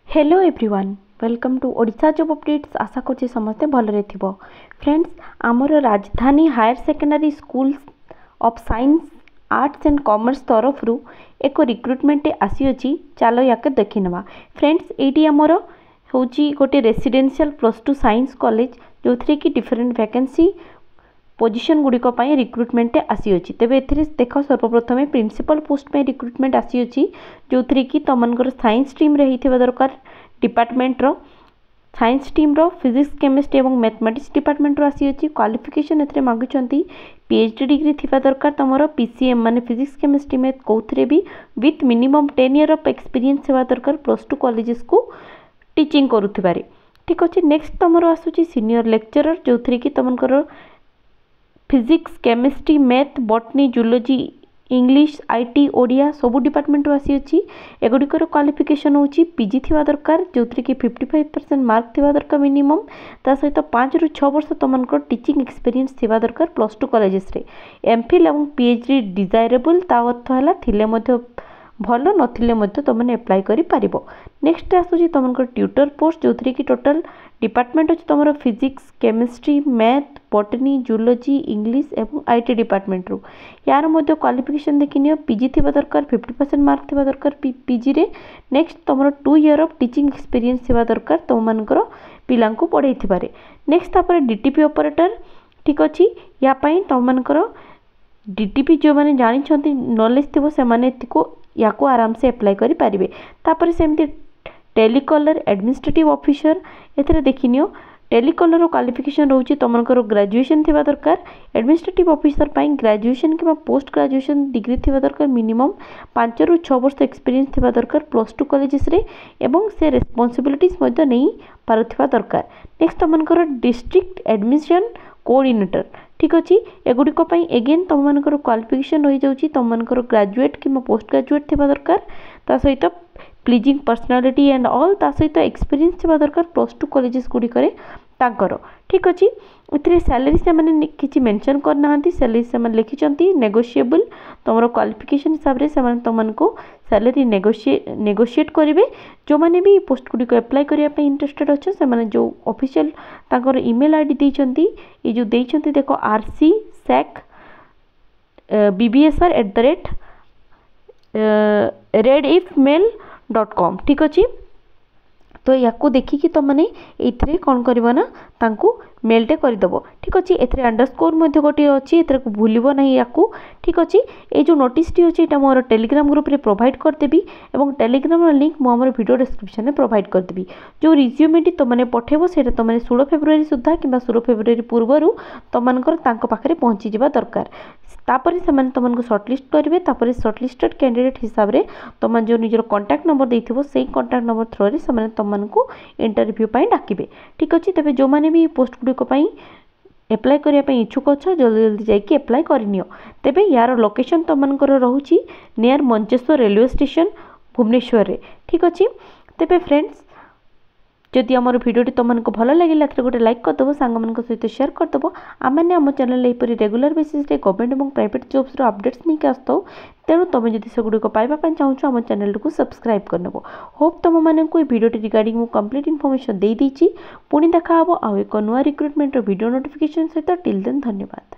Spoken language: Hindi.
Hello everyone, welcome to Odisha job updates. आशा कर समस्ते भलरे थिबो। फ्रेंड्स, आमर Rajdhani higher secondary school of science arts and commerce तरफ रु एक रिक्रुटमेंट आसी। चलो याके देखि नवा। फ्रेंड्स, एटी आमर होची गोटे रेसिडेंशियल +2 साइंस कॉलेज जो थरे कि डिफरेंट वैकेंसी पोजिशन गुड़िक रिक्रुटमेंट आसी। तेज ए देख सर्वप्रथम प्रिंसिपल पोस्ट में रिक्रुटमेंट आसी जो थी कि तुमर साइंस स्ट्रीम होता दरकार department science stream physics chemistry और मैथमेटिक्स डिपार्टमेंट आसी। क्वालिफिकेशन ए मांगुंट पीएचडी डिग्री थी दरकार तुम पीसीएम माने फिजिक्स केमिस्ट्री मैथ कौन भी with minimum 10 year of experience होगा दरकार +2 कॉलेजेस को टीचिंग करुथिबारे। ठीक अच्छे। नेक्स्ट तुम आसूँ सीनियर लेक्चरर जो थी कि तुमकर physics chemistry math botany zoology English IT Odia सबू डिपार्टमेंट आसी। एगुड़िकर क्वालिफिकेशन होची पीजी थी दरकार जो थी कि 55% मार्क थी दरकार मिनिमम ता सहित 5 ରୁ 6 वर्ष तुमको टीचिंग एक्सपीरियंस थी दरकार +2 कॉलेजेस रे। एमफिल और पीएचडी डिजायरेबल ता अर्थ है थिले भल नथिले तुमने एप्लाई करि पारिबो। नेक्स्ट आसूँ तुमको ट्यूटर पोस्ट जो थी कि टोटल डिपार्टमेंट अच्छे तुम physics chemistry math botany zoology English और आईटी डिपार्टमेंट रू यार क्वालिफिकेशन देखनी पीजी थी दरकार 50% मार्क थी दरकार पीजी रे। नेक्स्ट तुम 2 ईयर ऑफ टीचिंग एक्सपीरियंस थी दरकार तुम पिला पढ़े थिबारे। नेक्स्ट तापर डीटीपी ऑपरेटर। ठीक अच्छे। या तुमको डीटीपी जो मैंने जानी नॉलेज थी या आराम से एप्लाई करि पारिबे। तापर सेमती टेलीकॉलर एडमिनिस्ट्रेटिव ऑफिसर एथरे देखिनियो टेलीकॉलर क्वालिफिकेशन रोचे तुमको ग्रेजुएशन थी दरकार। एडमिनिस्ट्रेटिव ऑफिसर पाई ग्रेजुएशन कि पोस्ट ग्रेजुएशन डिग्री थी दरकार मिनिमम 5 ରୁ 6 वर्ष एक्सपीरियंस थी दरकार +2 कॉलेजेस रे एवं से रेस्पॉन्सिबिलिटीज नहीं पारुथिबा दरकार। नेक्स्ट तुमको डिस्ट्रिक्ट एडमिशन कोऑर्डिनेटर। ठीक अच्छे। एगुड़िक एगेन तुम क्वालिफिकेशन रही जाऊँगी तुमको ग्रेजुएट कि पोस्ट ग्रेजुएट थी दरकार ता सहित प्लीजिंग पर्सनालीटी एंड ऑल ता सहित एक्सपीरियंस थी दरकार +2 कॉलेजेस गुड़िक तांकर। ठीक अच्छे। ए सैलरी से मैंने किसी मेंशन करना सैलरी से लिखिं नेगोशिएबल तुम क्वालिफिकेशन हिसाब से तुमको सैलरी नेगोशिएट करेंगे। जो मैंने भी पोस्ट गुड़िक एप्लाई करने इंटरेस्टेड अच्छे से जो ऑफिशियल तांकर ईमेल आईडी देइछंती ये जो देइछंती देखो rcsec bbsr@redifmail.com। ठीक अच्छे। तो या देखिकी तुमने ये कौन करना मेलटे करदेव। ठीक अच्छे। एथरे अंडरस्कोर गोटे अच्छी भूलब ना या। ठीक अच्छे। ये जो नोटिस टी अच्छे यहाँ मोर टेलीग्राम ग्रुप रे प्रोवाइड करदेवी और टेलीग्राम लिंक मुझे वीडियो डिस्क्रिप्शन में प्रोवाइड करदेवी। जो रिज्यूमेटी तुमने पठेब से तुमने 16 फेब्रुआरी सुधा कि 16 फेब्रुआरी पूर्व तुमको पाखे पहुँची जा दरकार। तापर से तुमको सर्टलिस्ट करेंगे। तापर सर्टलिस्टेड कैंडिडेट हिसाब से तुम जो निजर कॉन्टैक्ट नंबर देथिबो से कॉन्टैक्ट नंबर थ्रो से तुमको इंटरव्यू डाकिबे। ठीक अच्छे। तेज जो मैंने भी पोस्ट गुड़िक एप्लाई करने इच्छुक अच्छा जल्दी जल्दी जाकि एप्लाई करनियो। तेबे यार लोकेशन तुमको रोची near Mancheswar railway station Bhubaneswar रे। ठीक अच्छे। तेबे फ्रेंड्स, जदि आम भिडियोटी तुमको भल लगे गोटे लाइक करदेव सांग सहित शेयर करदेव। आम आम चैनल यहपरी रेगुलर बेसिस गवर्नमेंट और प्राइवेट जॉब्स अपडेट्स नहीं आसो तेणु तुम जब से गुड़िक पाइबा चाहूँ आम चैनल को सब्सक्राइब करनेब। होप तुम मानक भिडियोटी रिगार्डिंग मु कंप्लीट इनफॉरमेशन दे देछि। पुणी देखा आउ एक नुआ रिक्रुटमेंट वीडियो नोटिफिकेशन सहित। टिल देन धन्यवाद।